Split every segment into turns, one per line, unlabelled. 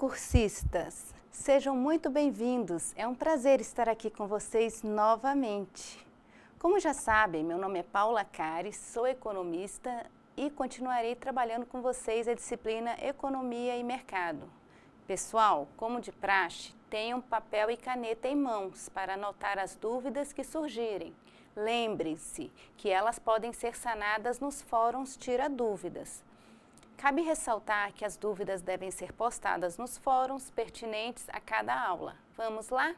cursistas, sejam muito bem-vindos. É um prazer estar aqui com vocês novamente. Como já sabem, meu nome é Paula Cares, sou economista e continuarei trabalhando com vocês a disciplina Economia e Mercado. Pessoal, como de praxe, tenham papel e caneta em mãos para anotar as dúvidas que surgirem. Lembrem-se que elas podem ser sanadas nos fóruns Tira Dúvidas. Cabe ressaltar que as dúvidas devem ser postadas nos fóruns pertinentes a cada aula. Vamos lá?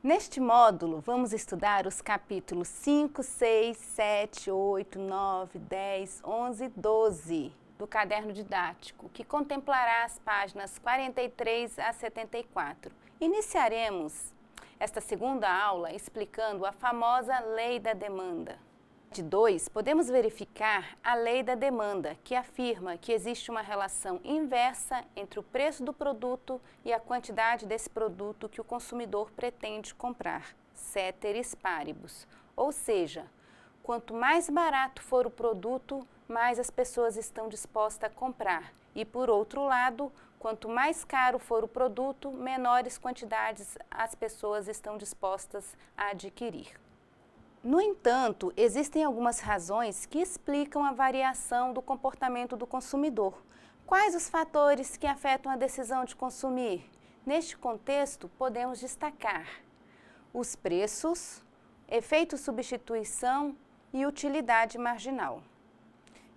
Neste módulo, vamos estudar os capítulos 5, 6, 7, 8, 9, 10, 11 e 12 do caderno didático, que contemplará as páginas 43 a 74. Iniciaremos esta segunda aula explicando a famosa Lei da Demanda. De 2, podemos verificar a lei da demanda, que afirma que existe uma relação inversa entre o preço do produto e a quantidade desse produto que o consumidor pretende comprar, ceteris paribus. Ou seja, quanto mais barato for o produto, mais as pessoas estão dispostas a comprar. E por outro lado, quanto mais caro for o produto, menores quantidades as pessoas estão dispostas a adquirir. No entanto, existem algumas razões que explicam a variação do comportamento do consumidor. Quais os fatores que afetam a decisão de consumir? Neste contexto, podemos destacar os preços, efeito substituição e utilidade marginal.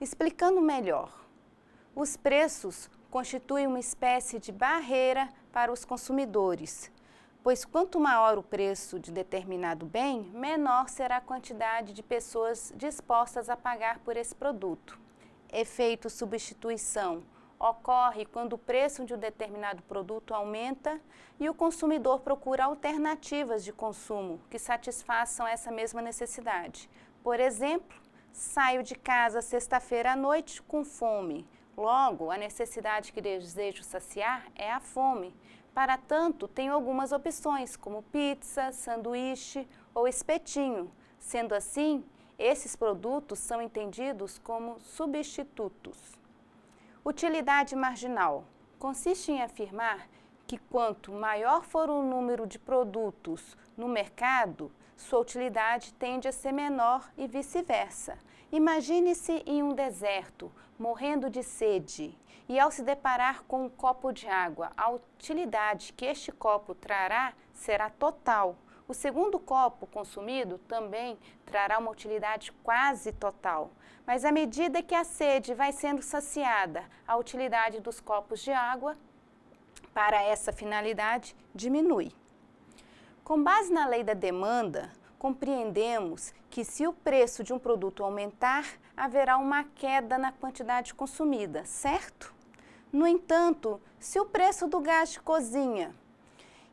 Explicando melhor, os preços constituem uma espécie de barreira para os consumidores, pois quanto maior o preço de determinado bem, menor será a quantidade de pessoas dispostas a pagar por esse produto. Efeito substituição ocorre quando o preço de um determinado produto aumenta e o consumidor procura alternativas de consumo que satisfaçam essa mesma necessidade. Por exemplo, saio de casa sexta-feira à noite com fome. Logo, a necessidade que desejo saciar é a fome. Para tanto, tenho algumas opções, como pizza, sanduíche ou espetinho. Sendo assim, esses produtos são entendidos como substitutos. Utilidade marginal consiste em afirmar que quanto maior for o número de produtos no mercado, sua utilidade tende a ser menor e vice-versa. Imagine-se em um deserto, morrendo de sede, e ao se deparar com um copo de água, a utilidade que este copo trará será total. O segundo copo consumido também trará uma utilidade quase total. Mas à medida que a sede vai sendo saciada, a utilidade dos copos de água para essa finalidade diminui. Com base na lei da demanda, compreendemos que se o preço de um produto aumentar, haverá uma queda na quantidade consumida, certo? No entanto, se o preço do gás de cozinha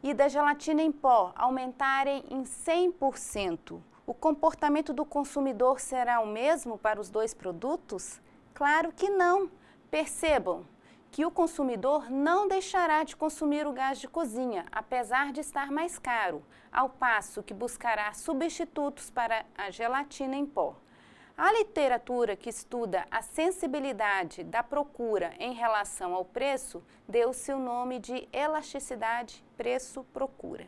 e da gelatina em pó aumentarem em 100%, o comportamento do consumidor será o mesmo para os dois produtos? Claro que não. Percebam que o consumidor não deixará de consumir o gás de cozinha, apesar de estar mais caro, ao passo que buscará substitutos para a gelatina em pó. A literatura que estuda a sensibilidade da procura em relação ao preço deu-se o nome de elasticidade preço-procura.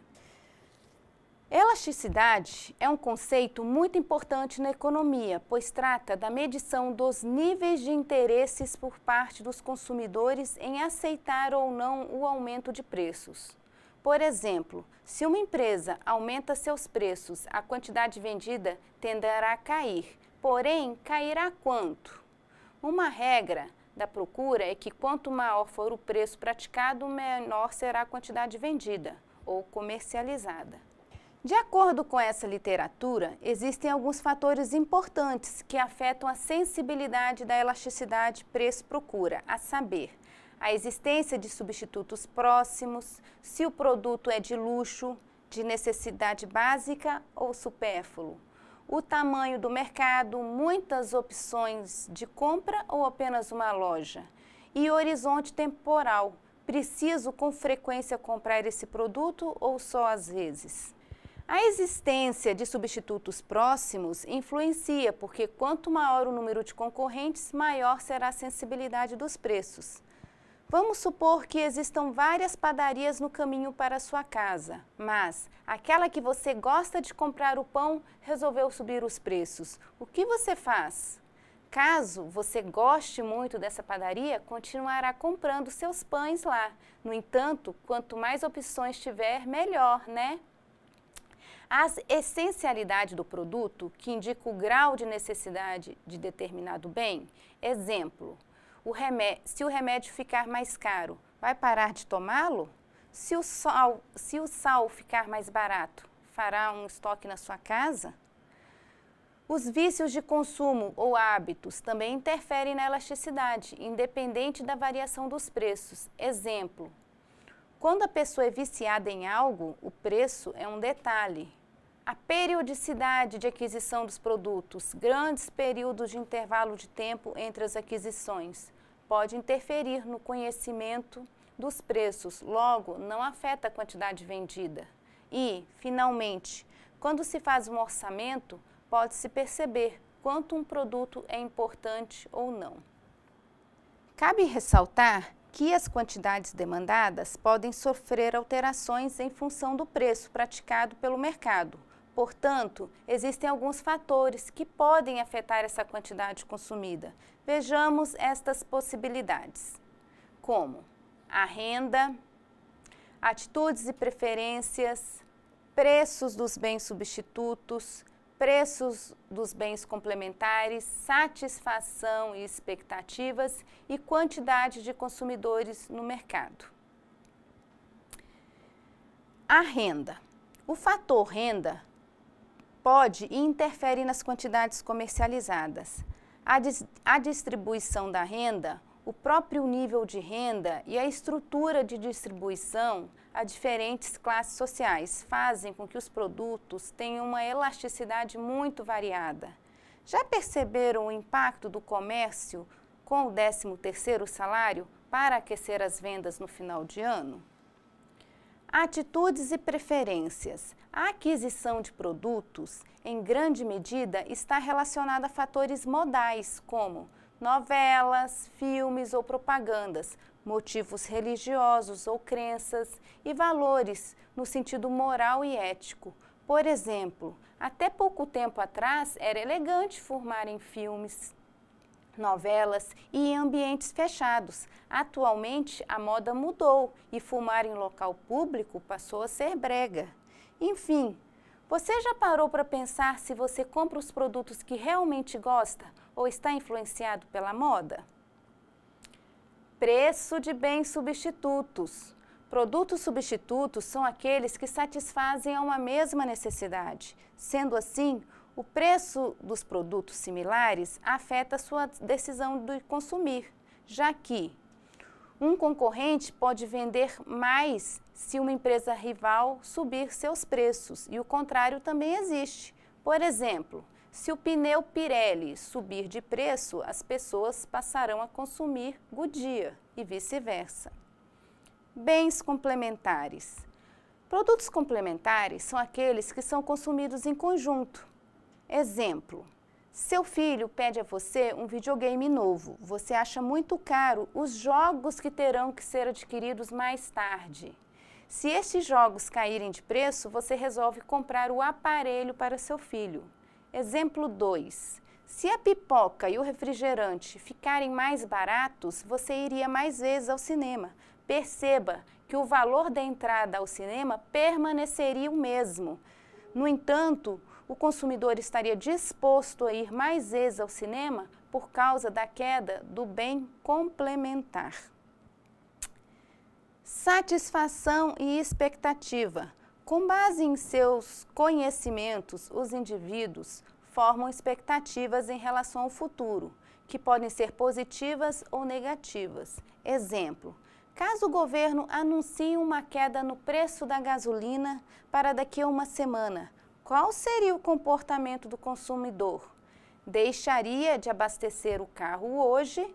Elasticidade é um conceito muito importante na economia, pois trata da medição dos níveis de interesses por parte dos consumidores em aceitar ou não o aumento de preços. Por exemplo, se uma empresa aumenta seus preços, a quantidade vendida tenderá a cair, porém, cairá quanto? Uma regra da procura é que quanto maior for o preço praticado, menor será a quantidade vendida ou comercializada. De acordo com essa literatura, existem alguns fatores importantes que afetam a sensibilidade da elasticidade preço-procura, a saber, a existência de substitutos próximos, se o produto é de luxo, de necessidade básica ou supérfluo, o tamanho do mercado, muitas opções de compra ou apenas uma loja, e o horizonte temporal, preciso com frequência comprar esse produto ou só às vezes? A existência de substitutos próximos influencia, porque quanto maior o número de concorrentes, maior será a sensibilidade dos preços. Vamos supor que existam várias padarias no caminho para a sua casa, mas aquela que você gosta de comprar o pão resolveu subir os preços. O que você faz? Caso você goste muito dessa padaria, continuará comprando seus pães lá. No entanto, quanto mais opções tiver, melhor, né? A essencialidade do produto, que indica o grau de necessidade de determinado bem. Exemplo, se o remédio ficar mais caro, vai parar de tomá-lo? Se o sal ficar mais barato, fará um estoque na sua casa? Os vícios de consumo ou hábitos também interferem na elasticidade, independente da variação dos preços. Exemplo, quando a pessoa é viciada em algo, o preço é um detalhe. A periodicidade de aquisição dos produtos, grandes períodos de intervalo de tempo entre as aquisições, pode interferir no conhecimento dos preços, logo, não afeta a quantidade vendida. E, finalmente, quando se faz um orçamento, pode-se perceber quanto um produto é importante ou não. Cabe ressaltar que as quantidades demandadas podem sofrer alterações em função do preço praticado pelo mercado. Portanto, existem alguns fatores que podem afetar essa quantidade consumida. Vejamos estas possibilidades, como a renda, atitudes e preferências, preços dos bens substitutos, preços dos bens complementares, satisfação e expectativas e quantidade de consumidores no mercado. A renda. O fator renda pode e interfere nas quantidades comercializadas. A distribuição da renda, o próprio nível de renda e a estrutura de distribuição a diferentes classes sociais fazem com que os produtos tenham uma elasticidade muito variada. Já perceberam o impacto do comércio com o 13º salário para aquecer as vendas no final de ano? Atitudes e preferências. A aquisição de produtos, em grande medida, está relacionada a fatores modais, como novelas, filmes ou propagandas, motivos religiosos ou crenças e valores no sentido moral e ético. Por exemplo, até pouco tempo atrás era elegante fumar em filmes, novelas e em ambientes fechados. Atualmente, a moda mudou e fumar em local público passou a ser brega. Enfim, você já parou para pensar se você compra os produtos que realmente gosta ou está influenciado pela moda? Preço de bens substitutos. Produtos substitutos são aqueles que satisfazem a uma mesma necessidade. Sendo assim, o preço dos produtos similares afeta a sua decisão de consumir, já que um concorrente pode vender mais se uma empresa rival subir seus preços, e o contrário também existe. Por exemplo, se o pneu Pirelli subir de preço, as pessoas passarão a consumir Goodyear e vice-versa. Bens complementares. Produtos complementares são aqueles que são consumidos em conjunto. Exemplo, seu filho pede a você um videogame novo. Você acha muito caro os jogos que terão que ser adquiridos mais tarde. Se estes jogos caírem de preço, você resolve comprar o aparelho para seu filho. Exemplo 2. Se a pipoca e o refrigerante ficarem mais baratos, você iria mais vezes ao cinema. Perceba que o valor da entrada ao cinema permaneceria o mesmo. No entanto, o consumidor estaria disposto a ir mais vezes ao cinema por causa da queda do bem complementar. Satisfação e expectativa. Com base em seus conhecimentos, os indivíduos formam expectativas em relação ao futuro, que podem ser positivas ou negativas. Exemplo, caso o governo anuncie uma queda no preço da gasolina para daqui a uma semana, qual seria o comportamento do consumidor? Deixaria de abastecer o carro hoje,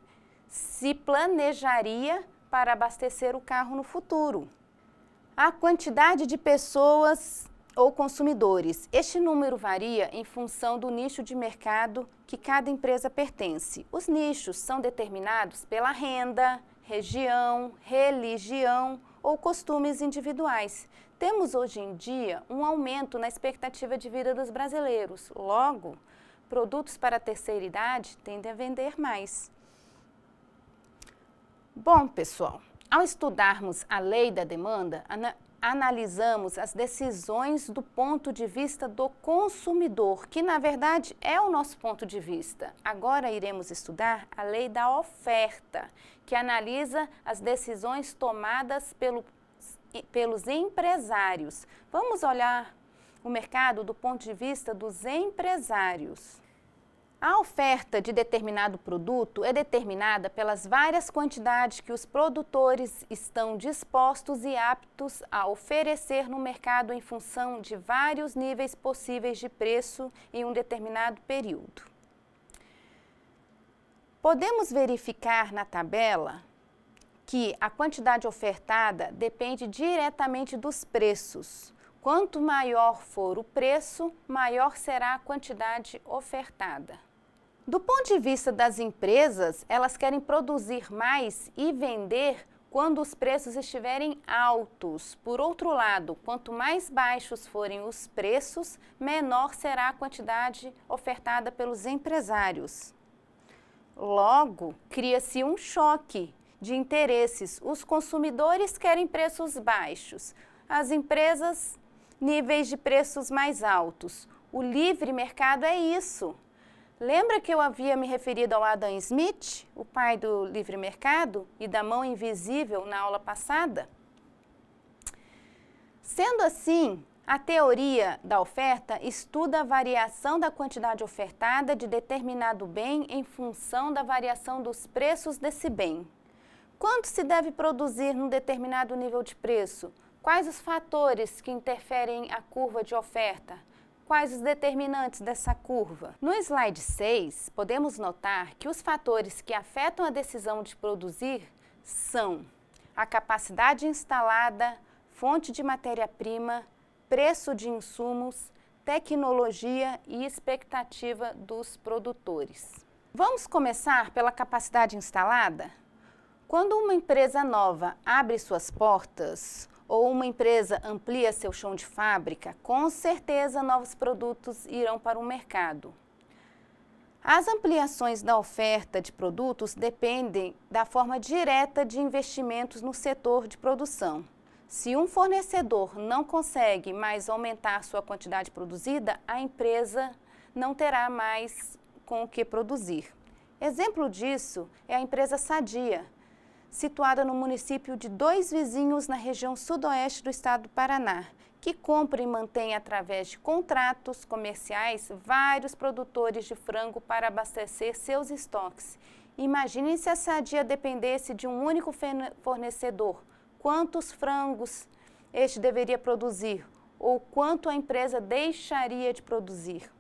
se planejaria para abastecer o carro no futuro. A quantidade de pessoas ou consumidores. Este número varia em função do nicho de mercado que cada empresa pertence. Os nichos são determinados pela renda, região, religião ou costumes individuais. Temos hoje em dia um aumento na expectativa de vida dos brasileiros. Logo, produtos para a terceira idade tendem a vender mais. Bom, pessoal, ao estudarmos a lei da demanda, analisamos as decisões do ponto de vista do consumidor, que na verdade é o nosso ponto de vista. Agora iremos estudar a lei da oferta, que analisa as decisões tomadas pelos empresários. Vamos olhar o mercado do ponto de vista dos empresários. A oferta de determinado produto é determinada pelas várias quantidades que os produtores estão dispostos e aptos a oferecer no mercado em função de vários níveis possíveis de preço em um determinado período. Podemos verificar na tabela que a quantidade ofertada depende diretamente dos preços. Quanto maior for o preço, maior será a quantidade ofertada. Do ponto de vista das empresas, elas querem produzir mais e vender quando os preços estiverem altos. Por outro lado, quanto mais baixos forem os preços, menor será a quantidade ofertada pelos empresários. Logo, cria-se um choque de interesses. Os consumidores querem preços baixos, as empresas níveis de preços mais altos. O livre mercado é isso. Lembra que eu havia me referido ao Adam Smith, o pai do livre mercado e da mão invisível na aula passada? Sendo assim, a teoria da oferta estuda a variação da quantidade ofertada de determinado bem em função da variação dos preços desse bem. Quanto se deve produzir num determinado nível de preço? Quais os fatores que interferem a curva de oferta? Quais os determinantes dessa curva? No slide 6, podemos notar que os fatores que afetam a decisão de produzir são a capacidade instalada, fonte de matéria-prima, preço de insumos, tecnologia e expectativa dos produtores. Vamos começar pela capacidade instalada? Quando uma empresa nova abre suas portas, ou uma empresa amplia seu chão de fábrica, com certeza novos produtos irão para o mercado. As ampliações da oferta de produtos dependem da forma direta de investimentos no setor de produção. Se um fornecedor não consegue mais aumentar sua quantidade produzida, a empresa não terá mais com o que produzir. Exemplo disso é a empresa Sadia, situada no município de Dois Vizinhos, na região sudoeste do estado do Paraná, que compra e mantém através de contratos comerciais vários produtores de frango para abastecer seus estoques. Imaginem se a Sadia dependesse de um único fornecedor, quantos frangos este deveria produzir ou quanto a empresa deixaria de produzir.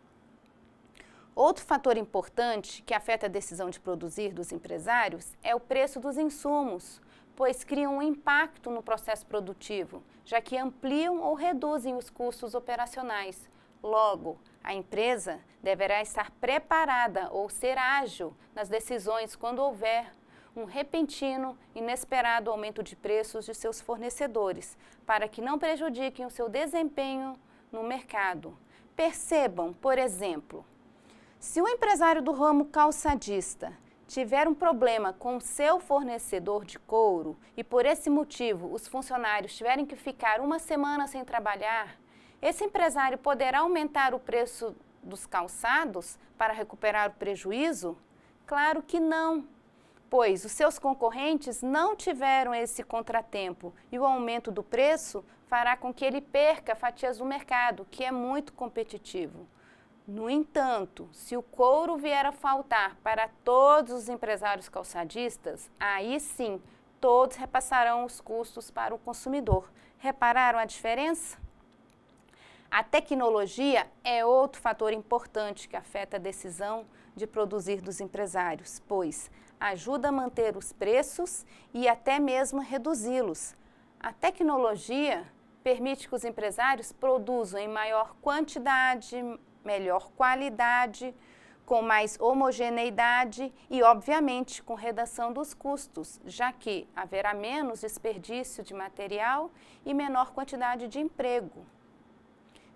Outro fator importante que afeta a decisão de produzir dos empresários é o preço dos insumos, pois criam um impacto no processo produtivo, já que ampliam ou reduzem os custos operacionais. Logo, a empresa deverá estar preparada ou ser ágil nas decisões quando houver um repentino, inesperado aumento de preços de seus fornecedores, para que não prejudiquem o seu desempenho no mercado. Percebam, por exemplo, se o empresário do ramo calçadista tiver um problema com o seu fornecedor de couro e por esse motivo os funcionários tiverem que ficar uma semana sem trabalhar, esse empresário poderá aumentar o preço dos calçados para recuperar o prejuízo? Claro que não, pois os seus concorrentes não tiveram esse contratempo e o aumento do preço fará com que ele perca fatias do mercado, que é muito competitivo. No entanto, se o couro vier a faltar para todos os empresários calçadistas, aí sim, todos repassarão os custos para o consumidor. Repararam a diferença? A tecnologia é outro fator importante que afeta a decisão de produzir dos empresários, pois ajuda a manter os preços e até mesmo reduzi-los. A tecnologia permite que os empresários produzam em maior quantidade, melhor qualidade, com mais homogeneidade e, obviamente, com redução dos custos, já que haverá menos desperdício de material e menor quantidade de emprego.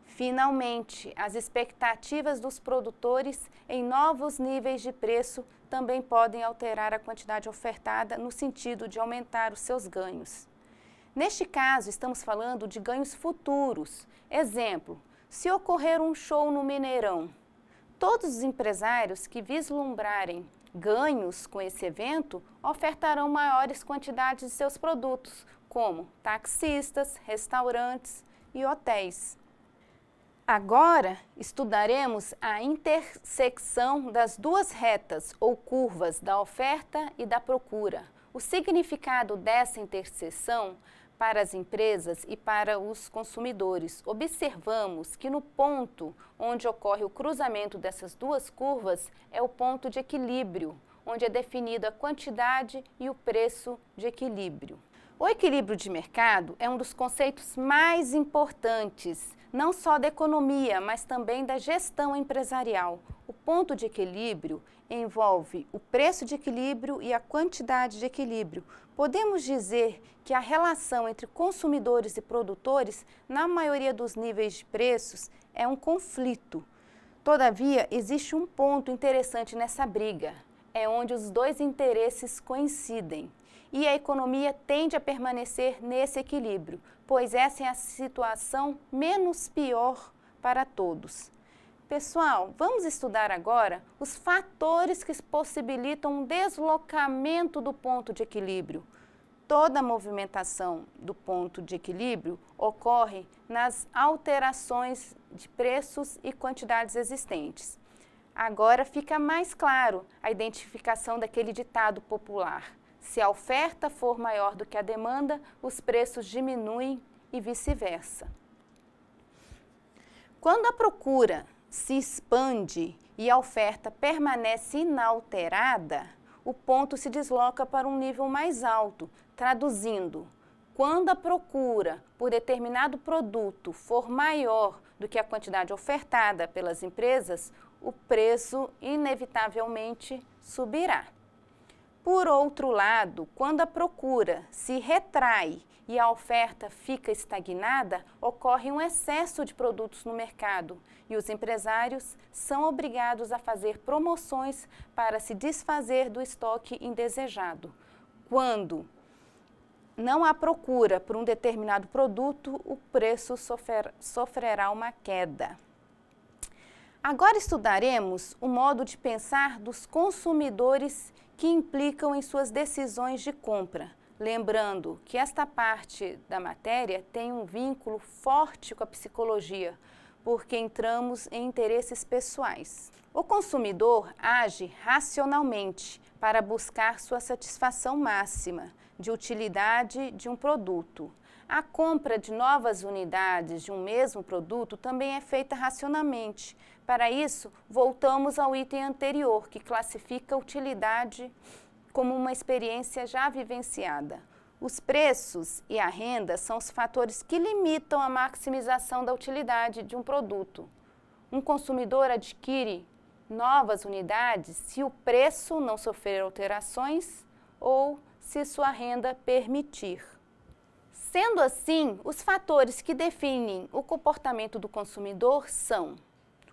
Finalmente, as expectativas dos produtores em novos níveis de preço também podem alterar a quantidade ofertada no sentido de aumentar os seus ganhos. Neste caso, estamos falando de ganhos futuros. Exemplo, se ocorrer um show no Mineirão, todos os empresários que vislumbrarem ganhos com esse evento ofertarão maiores quantidades de seus produtos, como taxistas, restaurantes e hotéis. Agora, estudaremos a intersecção das duas retas ou curvas da oferta e da procura. O significado dessa interseção para as empresas e para os consumidores. Observamos que no ponto onde ocorre o cruzamento dessas duas curvas é o ponto de equilíbrio, onde é definida a quantidade e o preço de equilíbrio. O equilíbrio de mercado é um dos conceitos mais importantes, não só da economia, mas também da gestão empresarial. O ponto de equilíbrio envolve o preço de equilíbrio e a quantidade de equilíbrio. Podemos dizer que a relação entre consumidores e produtores, na maioria dos níveis de preços, é um conflito. Todavia, existe um ponto interessante nessa briga, é onde os dois interesses coincidem. E a economia tende a permanecer nesse equilíbrio, pois essa é a situação menos pior para todos. Pessoal, vamos estudar agora os fatores que possibilitam um deslocamento do ponto de equilíbrio. Toda a movimentação do ponto de equilíbrio ocorre nas alterações de preços e quantidades existentes. Agora fica mais claro a identificação daquele ditado popular. Se a oferta for maior do que a demanda, os preços diminuem e vice-versa. Quando a procura se expande e a oferta permanece inalterada, o ponto se desloca para um nível mais alto, traduzindo, quando a procura por determinado produto for maior do que a quantidade ofertada pelas empresas, o preço inevitavelmente subirá. Por outro lado, quando a procura se retrai e a oferta fica estagnada, ocorre um excesso de produtos no mercado e os empresários são obrigados a fazer promoções para se desfazer do estoque indesejado. Quando não há procura por um determinado produto, o preço sofrerá uma queda. Agora estudaremos o modo de pensar dos consumidores que implicam em suas decisões de compra. Lembrando que esta parte da matéria tem um vínculo forte com a psicologia, porque entramos em interesses pessoais. O consumidor age racionalmente para buscar sua satisfação máxima de utilidade de um produto. A compra de novas unidades de um mesmo produto também é feita racionalmente. Para isso, voltamos ao item anterior, que classifica a utilidade como uma experiência já vivenciada. Os preços e a renda são os fatores que limitam a maximização da utilidade de um produto. Um consumidor adquire novas unidades se o preço não sofrer alterações ou se sua renda permitir. Sendo assim, os fatores que definem o comportamento do consumidor são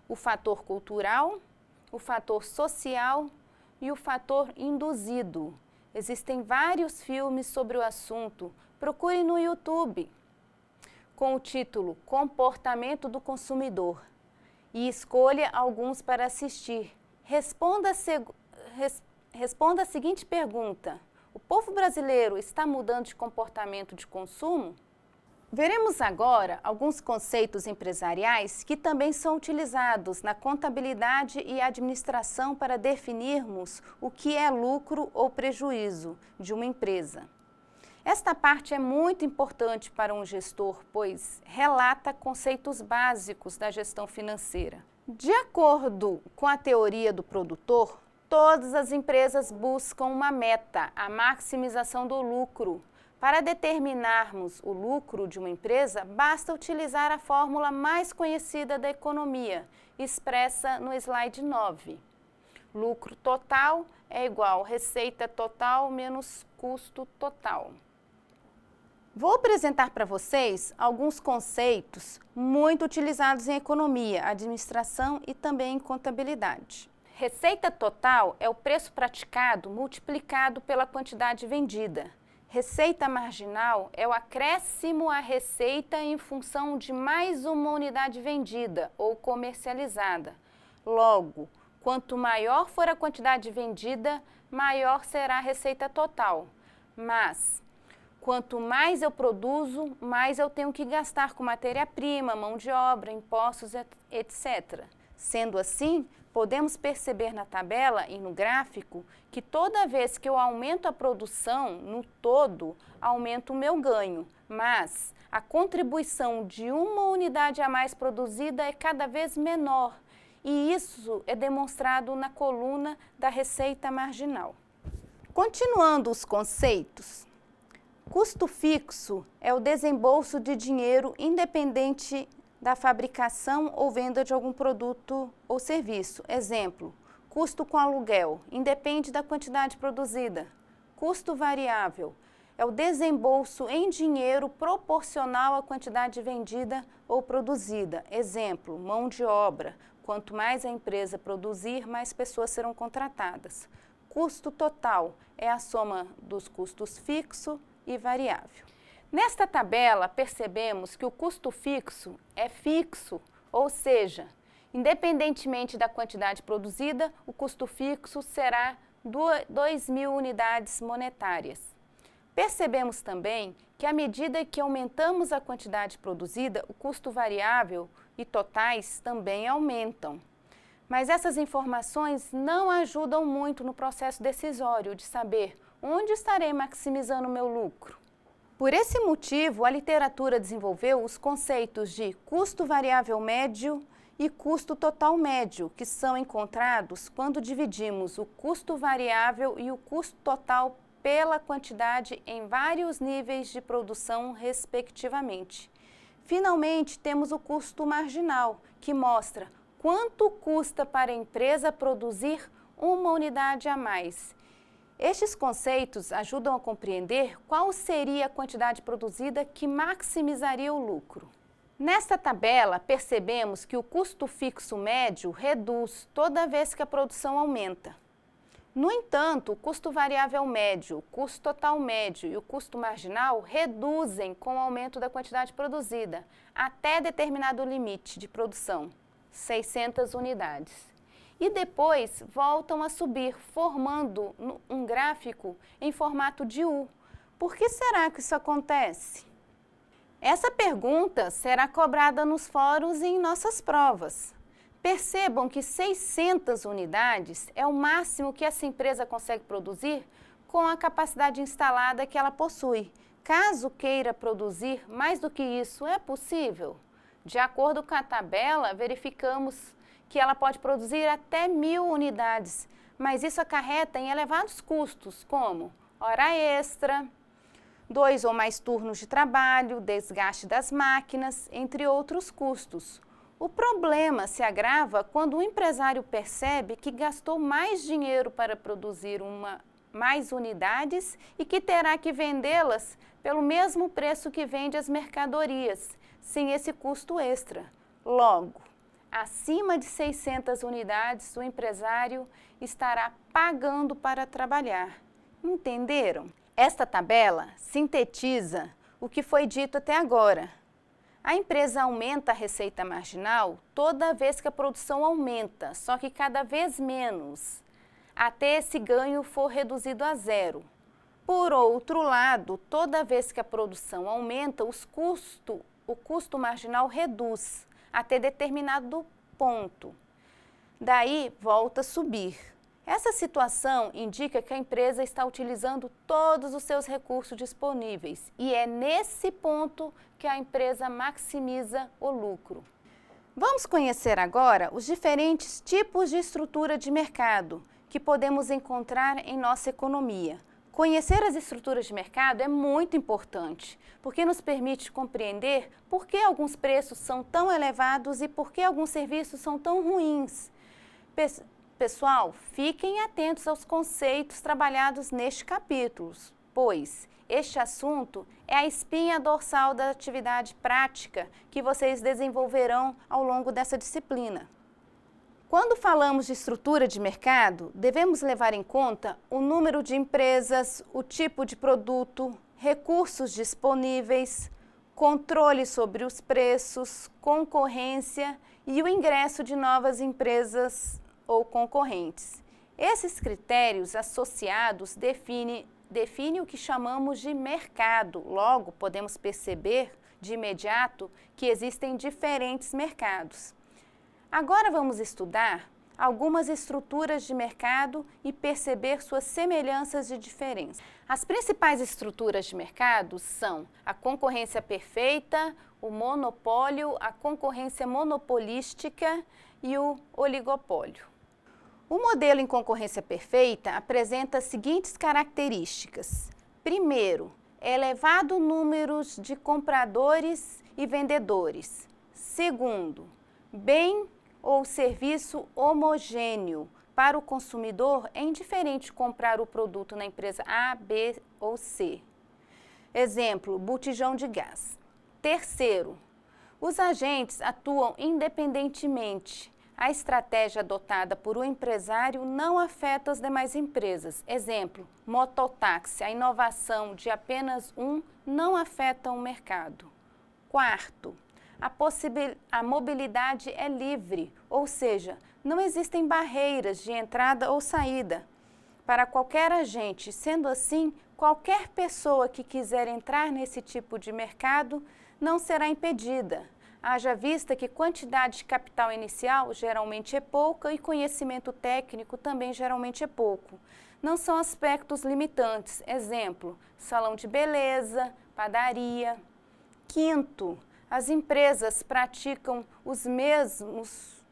o fator cultural, o fator social e o fator induzido. Existem vários filmes sobre o assunto. Procure no YouTube com o título Comportamento do Consumidor e escolha alguns para assistir. Responda a seguinte pergunta: o povo brasileiro está mudando de comportamento de consumo? Veremos agora alguns conceitos empresariais que também são utilizados na contabilidade e administração para definirmos o que é lucro ou prejuízo de uma empresa. Esta parte é muito importante para um gestor, pois relata conceitos básicos da gestão financeira. De acordo com a teoria do produtor, todas as empresas buscam uma meta, a maximização do lucro. Para determinarmos o lucro de uma empresa, basta utilizar a fórmula mais conhecida da economia, expressa no slide 9. Lucro total é igual receita total menos custo total. Vou apresentar para vocês alguns conceitos muito utilizados em economia, administração e também em contabilidade. Receita total é o preço praticado multiplicado pela quantidade vendida. Receita marginal é o acréscimo à receita em função de mais uma unidade vendida ou comercializada. Logo, quanto maior for a quantidade vendida, maior será a receita total. Mas, quanto mais eu produzo, mais eu tenho que gastar com matéria-prima, mão de obra, impostos, etc. Sendo assim, podemos perceber na tabela e no gráfico que toda vez que eu aumento a produção, no todo, aumento o meu ganho, mas a contribuição de uma unidade a mais produzida é cada vez menor, e isso é demonstrado na coluna da receita marginal. Continuando os conceitos, custo fixo é o desembolso de dinheiro independente da fabricação ou venda de algum produto ou serviço. Exemplo, custo com aluguel, independe da quantidade produzida. Custo variável é o desembolso em dinheiro proporcional à quantidade vendida ou produzida. Exemplo, mão de obra. Quanto mais a empresa produzir, mais pessoas serão contratadas. Custo total é a soma dos custos fixo e variável. Nesta tabela, percebemos que o custo fixo é fixo, ou seja, independentemente da quantidade produzida, o custo fixo será 2.000 unidades monetárias. Percebemos também que à medida que aumentamos a quantidade produzida, o custo variável e totais também aumentam. Mas essas informações não ajudam muito no processo decisório de saber onde estarei maximizando o meu lucro. Por esse motivo, a literatura desenvolveu os conceitos de custo variável médio e custo total médio, que são encontrados quando dividimos o custo variável e o custo total pela quantidade em vários níveis de produção, respectivamente. Finalmente, temos o custo marginal, que mostra quanto custa para a empresa produzir uma unidade a mais. Estes conceitos ajudam a compreender qual seria a quantidade produzida que maximizaria o lucro. Nesta tabela, percebemos que o custo fixo médio reduz toda vez que a produção aumenta. No entanto, o custo variável médio, o custo total médio e o custo marginal reduzem com o aumento da quantidade produzida, até determinado limite de produção, 600 unidades. E depois voltam a subir, formando um gráfico em formato de U. Por que será que isso acontece? Essa pergunta será cobrada nos fóruns e em nossas provas. Percebam que 600 unidades é o máximo que essa empresa consegue produzir com a capacidade instalada que ela possui. Caso queira produzir mais do que isso, é possível? De acordo com a tabela, verificamos que ela pode produzir até 1.000 unidades, mas isso acarreta em elevados custos, como hora extra, 2 ou mais turnos de trabalho, desgaste das máquinas, entre outros custos. O problema se agrava quando o empresário percebe que gastou mais dinheiro para produzir mais unidades e que terá que vendê-las pelo mesmo preço que vende as mercadorias, sem esse custo extra. Logo, acima de 600 unidades, o empresário estará pagando para trabalhar. Entenderam? Esta tabela sintetiza o que foi dito até agora. A empresa aumenta a receita marginal toda vez que a produção aumenta, só que cada vez menos, até esse ganho for reduzido a zero. Por outro lado, toda vez que a produção aumenta, o custo marginal reduz até determinado ponto. Daí, volta a subir. Essa situação indica que a empresa está utilizando todos os seus recursos disponíveis e é nesse ponto que a empresa maximiza o lucro. Vamos conhecer agora os diferentes tipos de estrutura de mercado que podemos encontrar em nossa economia. Conhecer as estruturas de mercado é muito importante, porque nos permite compreender por que alguns preços são tão elevados e por que alguns serviços são tão ruins. Pessoal, fiquem atentos aos conceitos trabalhados neste capítulo, pois este assunto é a espinha dorsal da atividade prática que vocês desenvolverão ao longo dessa disciplina. Quando falamos de estrutura de mercado, devemos levar em conta o número de empresas, o tipo de produto, recursos disponíveis, controle sobre os preços, concorrência e o ingresso de novas empresas ou concorrentes. Esses critérios associados definem o que chamamos de mercado. Logo, podemos perceber de imediato que existem diferentes mercados. Agora vamos estudar algumas estruturas de mercado e perceber suas semelhanças e diferenças. As principais estruturas de mercado são a concorrência perfeita, o monopólio, a concorrência monopolística e o oligopólio. O modelo em concorrência perfeita apresenta as seguintes características. Primeiro, elevado número de compradores e vendedores. Segundo, bem ou serviço homogêneo. Para o consumidor, é indiferente comprar o produto na empresa A, B ou C. Exemplo, botijão de gás. Terceiro, os agentes atuam independentemente. A estratégia adotada por um empresário não afeta as demais empresas. Exemplo, mototáxi. A inovação de apenas um não afeta o mercado. Quarto, a mobilidade é livre, ou seja, não existem barreiras de entrada ou saída para qualquer agente. Sendo assim, qualquer pessoa que quiser entrar nesse tipo de mercado não será impedida. Haja vista que quantidade de capital inicial geralmente é pouca e conhecimento técnico também geralmente é pouco. Não são aspectos limitantes. Exemplo, salão de beleza, padaria. Quinto, as empresas praticam os mesmos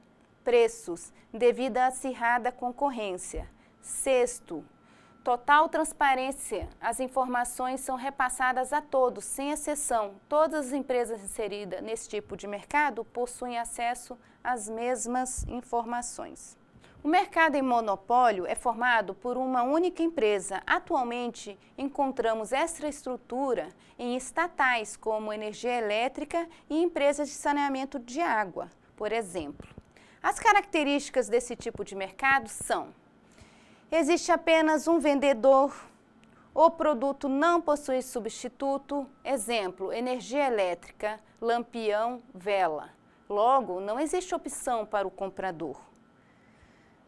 preços devido à acirrada concorrência. Sexto, total transparência. As informações são repassadas a todos, sem exceção. Todas as empresas inseridas nesse tipo de mercado possuem acesso às mesmas informações. O mercado em monopólio é formado por uma única empresa. Atualmente, encontramos essa estrutura em estatais, como energia elétrica e empresas de saneamento de água, por exemplo. As características desse tipo de mercado são: existe apenas um vendedor, o produto não possui substituto, exemplo, energia elétrica, lampião, vela. Logo, não existe opção para o comprador.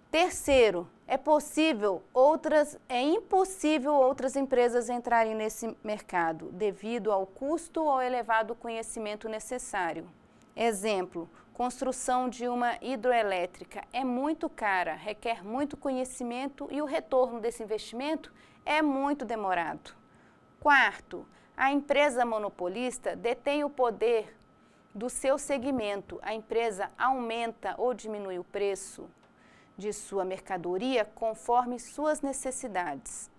Terceiro, é impossível outras empresas entrarem nesse mercado devido ao custo ou ao elevado conhecimento necessário. Exemplo, construção de uma hidroelétrica é muito cara, requer muito conhecimento e o retorno desse investimento é muito demorado. Quarto, a empresa monopolista detém o poder do seu segmento. A empresa aumenta ou diminui o preço de sua mercadoria conforme suas necessidades.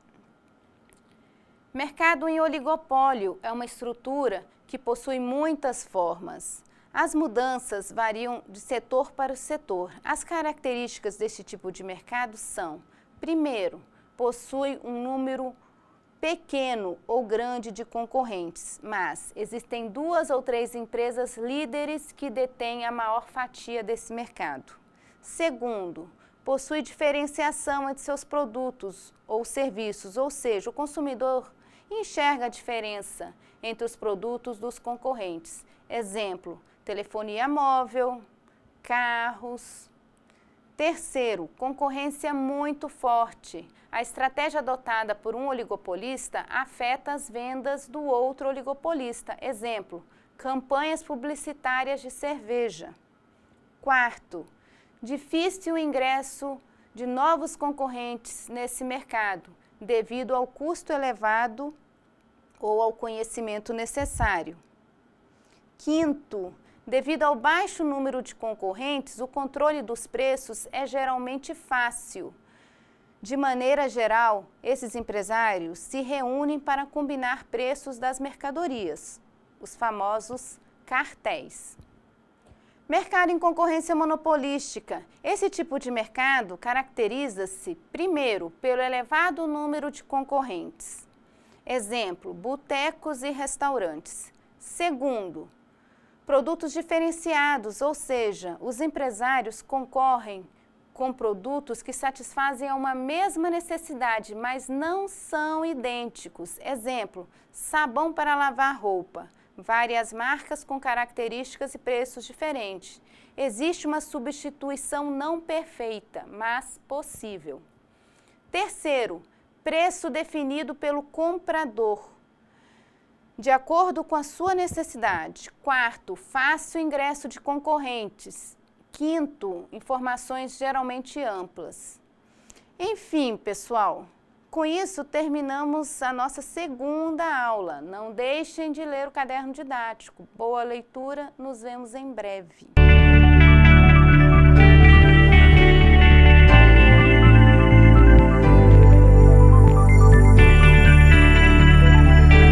Mercado em oligopólio é uma estrutura que possui muitas formas. As mudanças variam de setor para setor. As características deste tipo de mercado são: primeiro, possui um número pequeno ou grande de concorrentes, mas existem 2 ou 3 empresas líderes que detêm a maior fatia desse mercado. Segundo, possui diferenciação entre seus produtos ou serviços, ou seja, o consumidor enxerga a diferença entre os produtos dos concorrentes. Exemplo, telefonia móvel, carros. Terceiro, concorrência muito forte. A estratégia adotada por um oligopolista afeta as vendas do outro oligopolista. Exemplo, campanhas publicitárias de cerveja. Quarto, difícil o ingresso de novos concorrentes nesse mercado, devido ao custo elevado ou ao conhecimento necessário. Quinto, devido ao baixo número de concorrentes, o controle dos preços é geralmente fácil. De maneira geral, esses empresários se reúnem para combinar preços das mercadorias, os famosos cartéis. Mercado em concorrência monopolística. Esse tipo de mercado caracteriza-se, primeiro, pelo elevado número de concorrentes. Exemplo, botecos e restaurantes. Segundo, produtos diferenciados, ou seja, os empresários concorrem com produtos que satisfazem a uma mesma necessidade, mas não são idênticos. Exemplo, sabão para lavar roupa. Várias marcas com características e preços diferentes. Existe uma substituição não perfeita, mas possível. Terceiro, preço definido pelo comprador, de acordo com a sua necessidade. Quarto, fácil ingresso de concorrentes. Quinto, informações geralmente amplas. Enfim, pessoal, com isso terminamos a nossa segunda aula. Não deixem de ler o caderno didático. Boa leitura, nos vemos em breve.